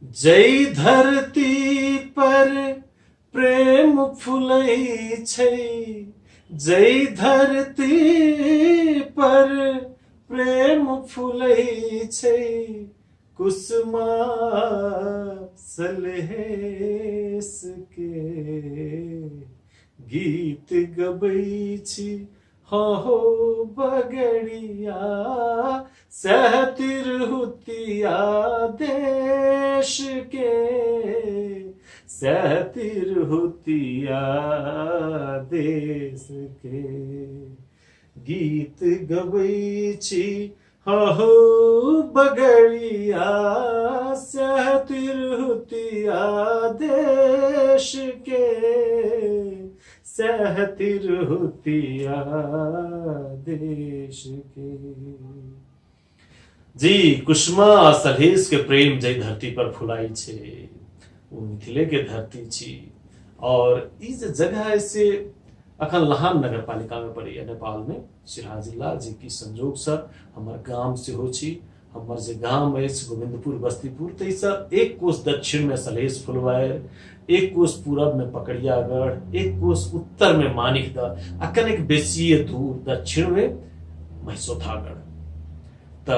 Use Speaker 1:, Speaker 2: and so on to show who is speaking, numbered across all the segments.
Speaker 1: जय धरती पर प्रेम फुलै छै, जय धरती पर प्रेम फुलै छै, कुसुमा सलहेश के गीत गबै छी। हो बगड़िया सहतिरहुतिया देश के, सहतिरहुतिया देश के गीत गबै छी। हो बगड़िया सहतिरहुतिया देश के, सहतिरहुतिया देश के। जी कुसुमा सलहेश के प्रेम जय धरती पर फुलाई छे, वो मिथिले के धरती छी। और ई जे जगह है से अखन लहान नगर पालिका में पड़ी है नेपाल में, सिराहा जिला, जे की संजोग से हमर गाम सेहो छी। हमर जे गाम अछि गोविंदपुर बस्तीपुर, तो सब एक कोस दक्षिण में सलहेश फुलवायर, एक कोस पूरब में पकड़ियागढ़, एक कोस उत्तर में मानिकदह, आ कनेक बेसी दूर दक्षिण में महिषोथागढ़। त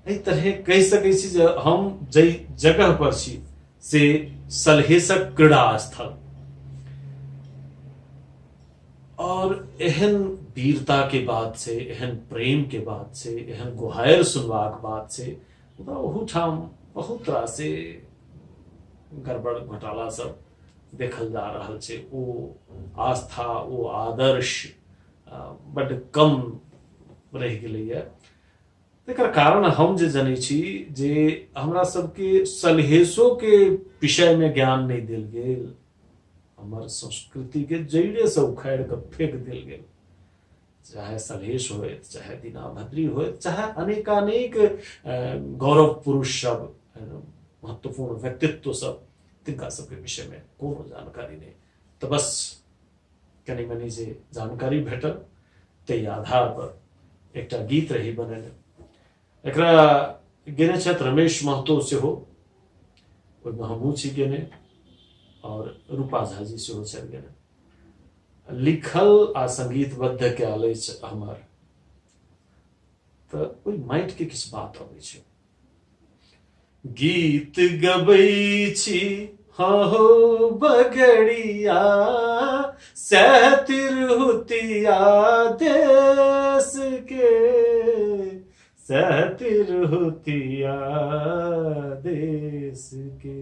Speaker 1: एहि तरह कहि सकै छी जे हम जै जगह पर छी से सलहेशक क्रीड़ा स्थल। और एहन वीरता के बाद से, एहन प्रेम के बाद से, एहन गुहायर सुनवाक बाद से ओहूठाम बहुत तरह से गड़बड़ घोटाला सब देखल जा रहल छै। ओ आस्था, ओ आदर्श बड़ कम रह गेलैया। एकर कारण हम जे जनै छी जे हमरा सबके सलहेशो के विषय में ज्ञान नहीं देल गेल, हमर संस्कृति के जड़े से उखाड़ के फेंक दिल गेल। चाहे सलहेश हो, चाहे दीनाभद्री हो, चाहे अनेकानेक गौरव पुरुष सब, महत्वपूर्ण व्यक्तित्व सब, तिनका सबके विषय में कोनो जानकारी नहीं। तो बस कनी मनी जे जानकारी भेटल ते आधार पर एकटा गीत रही बनेने। एकरा गेने छथि रमेश महतो सेहो, ओहिमे हमहूँ छी गेने, और रूपा झा जी सेहो छथि गेने। लिखल आ संगीतबद्ध कयल अछि हमर, तऽ ओहि माटि के किछु बात अबै छै। गीत गबै छी हो बगड़िया सहतिरहुतिया देश के, सहतिरहुतिया देश के।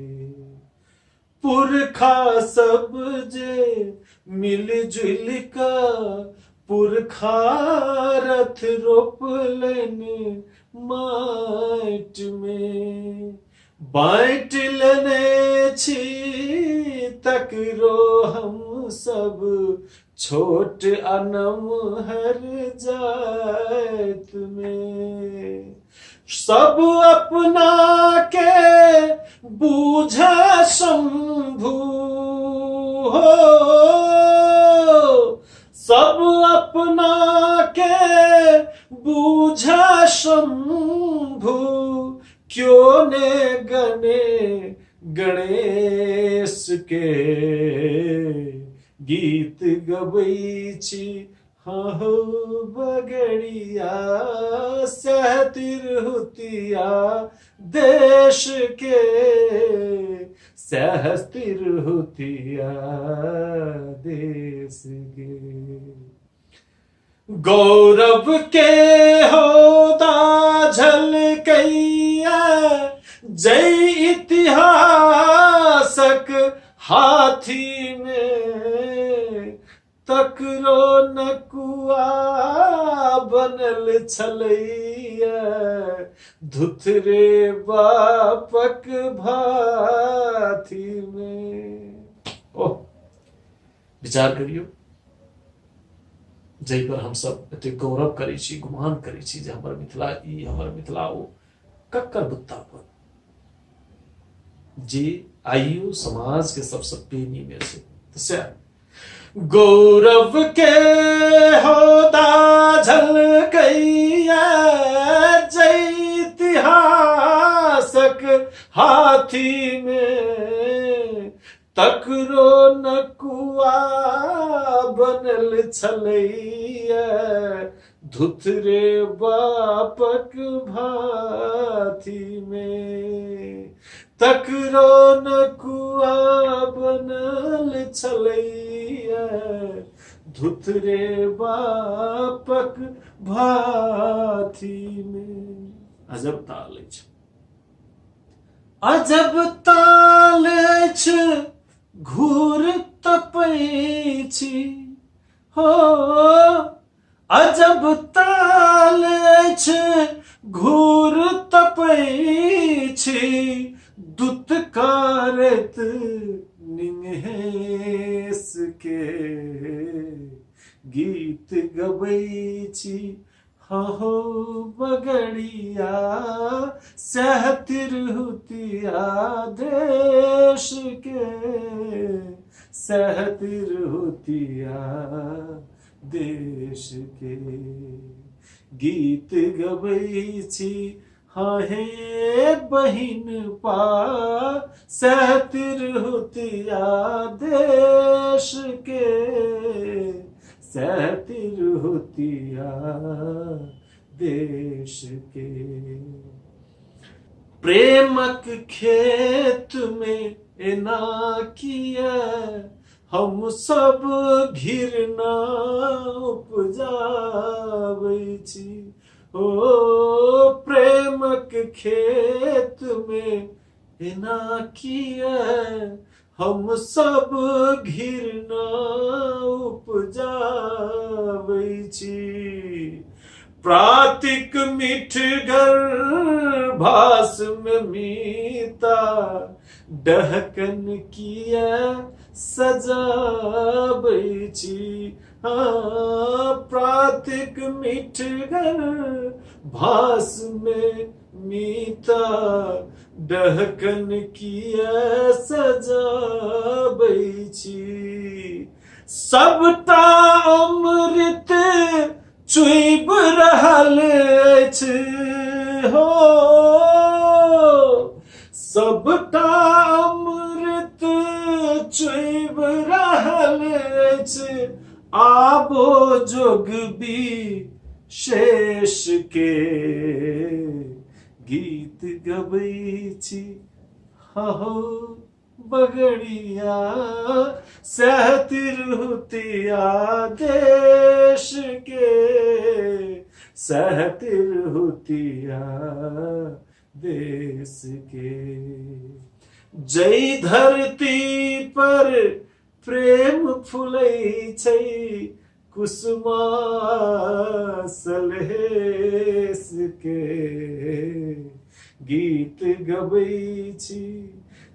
Speaker 1: पुरखा सब जे मिलजुल का पुरखा रथ रोपलन माट में, बाँट लेने छी तकरो हम सब छोट अनमहर जात में। सब अपना के बूझा शंभु हो, सब अपना के बूझा शंभु, क्यों ने गणे गणेश के गीत गबै छी। हो बगड़िया सहतिरहुतिया देश के, सहतिरहुतिया देश के। गौरव के होदा झलकैया जय इतिहासक हाथी में, तकरो नकुआ बनल छलैया धुथरे बापक भाथी में। ओह विचार करियो, जै पर हम सब एते गौरव करै छी, गुमान करै छी जे हमर मिथिला ई, हमर मिथिला ओ, कक्कर बुत्ता पर जे आइयो समाज के सबसे पेनी में से गौरव के होदा झलकैया जय इतिहासक हाथी में तकरो नकुआ बनल छलैया धुतरे बापक भाथी में तकरो नकुआ बनल छलैया धुतरे बापक भाथी में। अजब ताल अछि, अजब ताल अछि, घूर तपै छी हो। अजब ताल अछि, घूर तपै छी, दुत्कारत निंगहेस के गीत गबै छी हो बगड़िया सह तिरहुतिया देश के सह तिरहुतिया देश के गीत गबै छी हे बहिन पा सह तिरहुतिया देश के सह तिरहुतिया देश के। प्रेमक खेत में एना किया हम सब घिरना उपजाबै छी ओ। प्रेमक खेत में एना किया हम सब घिरना उपजाबै छी। प्रातिक मिठगर भास में मीता डहकन किया सजाबै छी। प्रातिक मिठगर भास में मीता डहकन किया सजाबै छी। सबटा अमृत चुइब रहल अछि हो। सबटा अमृत चुइब रहल अछि, आबो जोगबी शेष के गीत गबै छी हो बगड़िया सह तिरहुतिया देश के सह तिरहुतिया देश के। जय धरती पर प्रेम फुलै छै कुसुमा सलहेस के गीत गबै छी।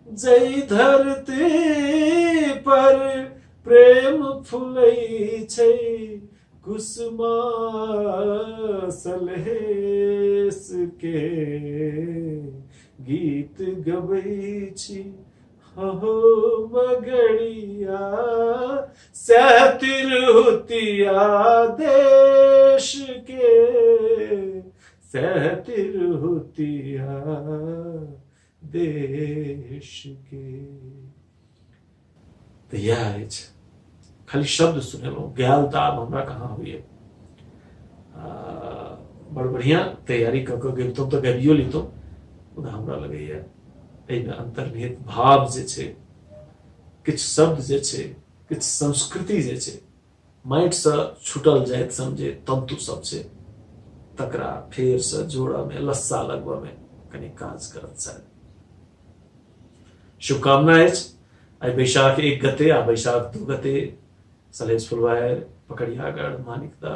Speaker 1: जय धरती पर प्रेम फुलै छै कुसुमा सलहेस के गीत गबै छी हो बगड़िया सह तिरहुतिया देश के सह तिरहुतिया देश के। तो यह अछि, खाली शब्द सुनेलहुँ, गायल तऽ आब हमरा कहाँ होइए। बड़ बढ़िया तैयारी कऽ कऽ गेबितहुँ तऽ गाबियो लितहुँ, मुदा हमरा लगैए एहिमे अंतर्निहित भाव जे छै, किछु शब्द जे छै, किछु संस्कृति जे छै, माटिसँ छूटल जाइत सन जे तंतु सब छै तकरा फेरसँ जोड़ऽमे लस्सा लगबऽमे कनि काज करत शायद। शुभकामना अछि। आई बैशाख 1 गते आ बैशाख 2 गते सलहेस फुलवायर, पकड़ियागढ़, मानिकदा,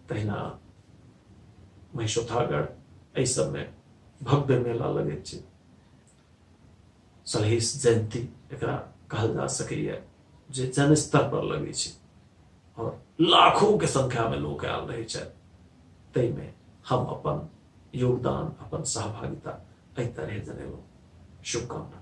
Speaker 1: तहिना महिषोथागढ़ एहि सबमे भव्य मेला लगैत छै। सलहेस जयंती एकरा कहल जा सकैए, जे जन स्तर पर लगै छै और लाखों के संख्या में लोग आयल रहे छथि। ताहिमे हम अपन योगदान, अपन सहभागिता एहि तरह जनेलहुँ। शुभकामना।